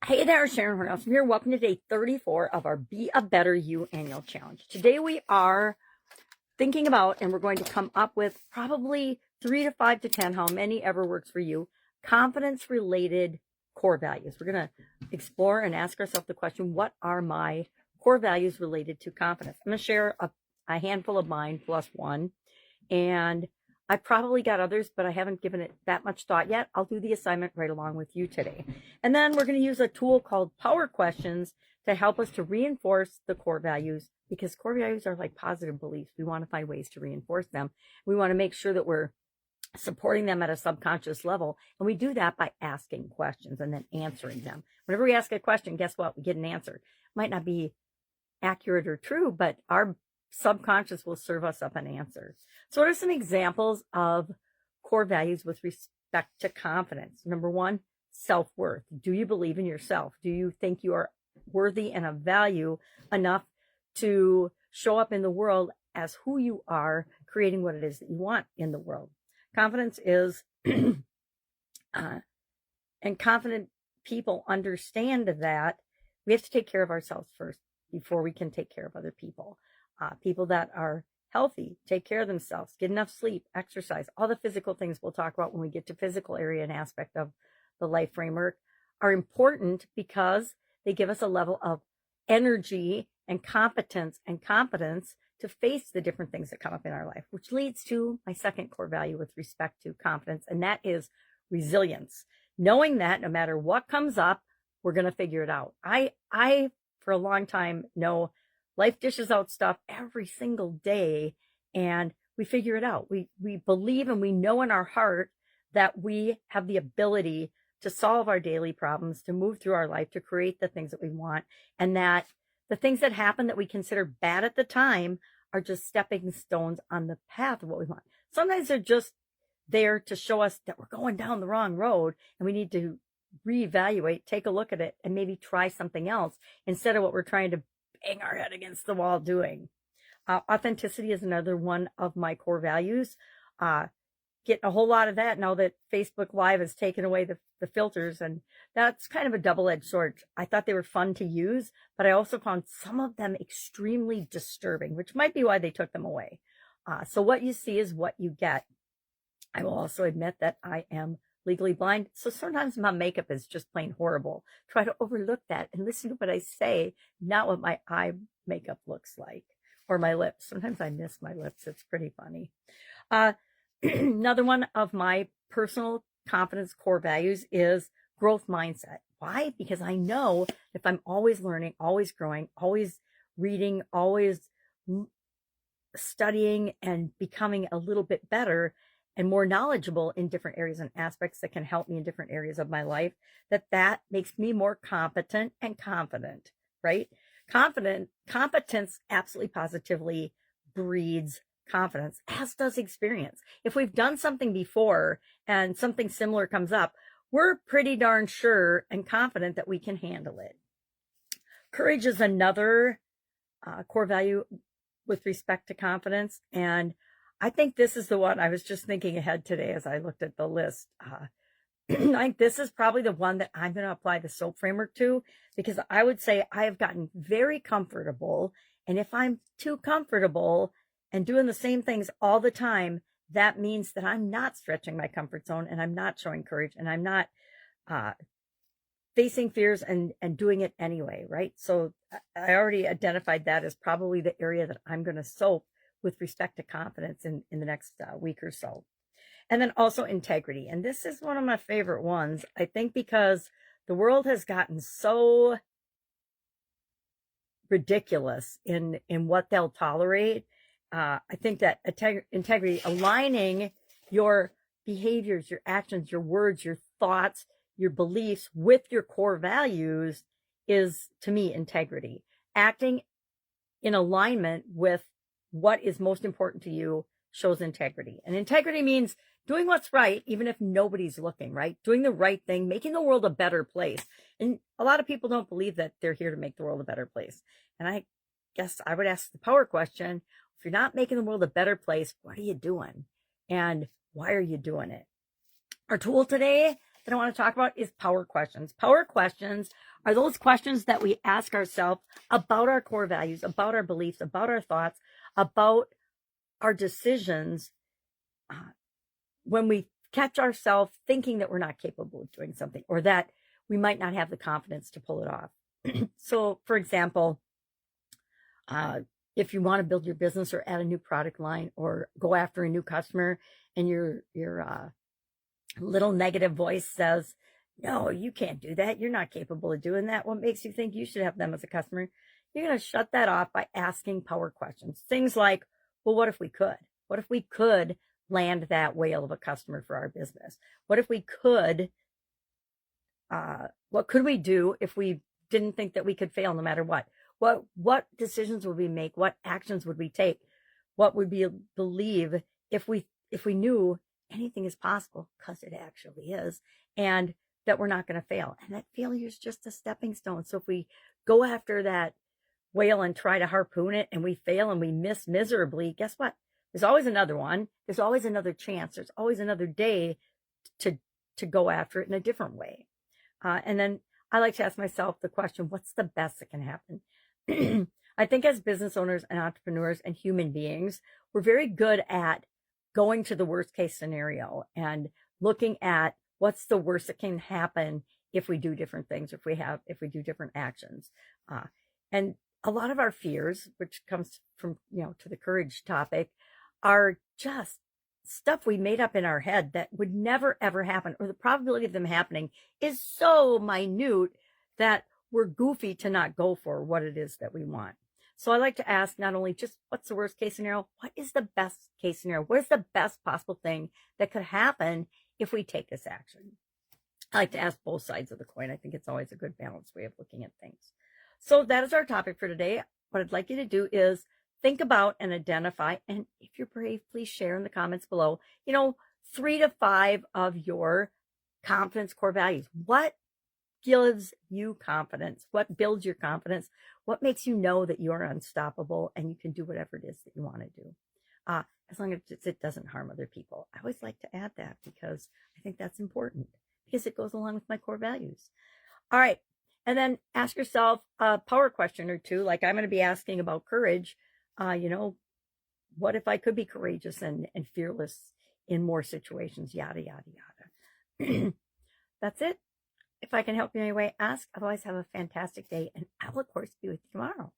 Hey there, Sharon Horne-Ellstrom here. Welcome to day 34 of our Be a Better You annual challenge. Today we are thinking about, and we're going to come up with probably 3 to 5 to 10, how many ever works for you, confidence-related core values. We're going to explore and ask ourselves the question, what are my core values related to confidence? I'm going to share a handful of mine plus one, and I probably got others, but I haven't given it that much thought yet. I'll do the assignment right along with you today. And then we're going to use a tool called PowerQuestions to help us to reinforce the core values, because core values are like positive beliefs. We want to find ways to reinforce them. We want to make sure that we're supporting them at a subconscious level. And we do that by asking questions and then answering them. Whenever we ask a question, guess what? We get an answer. It might not be accurate or true, but our subconscious will serve us up an answer. So what are some examples of core values with respect to confidence? Number one, self-worth. Do you believe in yourself? Do you think you are worthy and of value enough to show up in the world as who you are, creating what it is that you want in the world? Confidence is, and confident people understand that we have to take care of ourselves first before we can take care of other people. People that are healthy, take care of themselves, get enough sleep, exercise, all the physical things we'll talk about when we get to physical area and aspect of the life framework are important because they give us a level of energy and competence and confidence to face the different things that come up in our life, which leads to my second core value with respect to confidence, and that is resilience. Knowing that no matter what comes up, we're going to figure it out. I for a long time know life dishes out stuff every single day, and we figure it out. We believe and we know in our heart that we have the ability to solve our daily problems, to move through our life, to create the things that we want, and that the things that happen that we consider bad at the time are just stepping stones on the path of what we want. Sometimes they're just there to show us that we're going down the wrong road and we need to reevaluate, take a look at it, and maybe try something else instead of what we're trying to bang our head against the wall doing. Authenticity is another one of my core values. Getting a whole lot of that now that Facebook Live has taken away the filters, and that's kind of a double-edged sword. I thought they were fun to use, but I also found some of them extremely disturbing, which might be why they took them away. So what you see is what you get. I will also admit that I am legally blind, so sometimes my makeup is just plain horrible. Try to overlook that and listen to what I say, not what my eye makeup looks like, or my lips. Sometimes I miss my lips. It's pretty funny. Another one of my personal confidence core values is growth mindset. Why? Because I know if I'm always learning, always growing, always reading, always studying and becoming a little bit better and more knowledgeable in different areas and aspects that can help me in different areas of my life, that makes me more competent and confident, right? Competence absolutely positively breeds confidence, as does experience. If we've done something before and something similar comes up, we're pretty darn sure and confident that we can handle it. Courage is another core value with respect to confidence, and I think this is the one. I was just thinking ahead today as I looked at the list. I think this is probably the one that I'm going to apply the SOAP framework to, because I would say I have gotten very comfortable. And if I'm too comfortable and doing the same things all the time, that means that I'm not stretching my comfort zone, and I'm not showing courage, and I'm not facing fears and doing it anyway, right? So I already identified that as probably the area that I'm going to SOAP with respect to confidence in the next week or so. And then also integrity. And this is one of my favorite ones, I think, because the world has gotten so ridiculous in what they'll tolerate. I think that integrity, aligning your behaviors, your actions, your words, your thoughts, your beliefs with your core values is, to me, integrity. Acting in alignment with what is most important to you shows integrity. And integrity means doing what's right, even if nobody's looking, right? Doing the right thing, making the world a better place. And a lot of people don't believe that they're here to make the world a better place. And I guess I would ask the power question, if you're not making the world a better place, what are you doing? And why are you doing it? Our tool today that I want to talk about is power questions. Power questions are those questions that we ask ourselves about our core values, about our beliefs, about our thoughts, about our decisions when we catch ourselves thinking that we're not capable of doing something or that we might not have the confidence to pull it off. So, for example, if you want to build your business or add a new product line or go after a new customer and your little negative voice says, no, you can't do that. You're not capable of doing that. What makes you think you should have them as a customer? You're going to shut that off by asking power questions. Things like, well, what if we could? What if we could land that whale of a customer for our business? What if we could, what could we do if we didn't think that we could fail no matter what? What decisions would we make? What actions would we take? What would we believe if we knew anything is possible, because it actually is, and that we're not going to fail, and that failure is just a stepping stone. So if we go after that whale and try to harpoon it and we fail and we miss miserably, guess what? There's always another one. There's always another chance. There's always another day to go after it in a different way. And then I like to ask myself the question, what's the best that can happen? I think as business owners and entrepreneurs and human beings, we're very good at going to the worst case scenario and looking at what's the worst that can happen if we do different things, if we do different actions. And a lot of our fears, which comes from, to the courage topic, are just stuff we made up in our head that would never, ever happen, or the probability of them happening is so minute that we're goofy to not go for what it is that we want. So I like to ask not only just what's the worst case scenario, what is the best case scenario? What is the best possible thing that could happen if we take this action? I like to ask both sides of the coin. I think it's always a good balanced way of looking at things. So that is our topic for today. What I'd like you to do is think about and identify, and if you're brave, please share in the comments below, 3 to 5 of your confidence core values. What gives you confidence? What builds your confidence? What makes you know that you are unstoppable and you can do whatever it is that you want to do? As long as it doesn't harm other people. I always like to add that because I think that's important, because it goes along with my core values. All right. And then ask yourself a power question or two, like I'm going to be asking about courage. What if I could be courageous and fearless in more situations? Yada, yada, yada. That's it. If I can help you in any way, ask. Otherwise, have a fantastic day, and I will, of course, be with you tomorrow.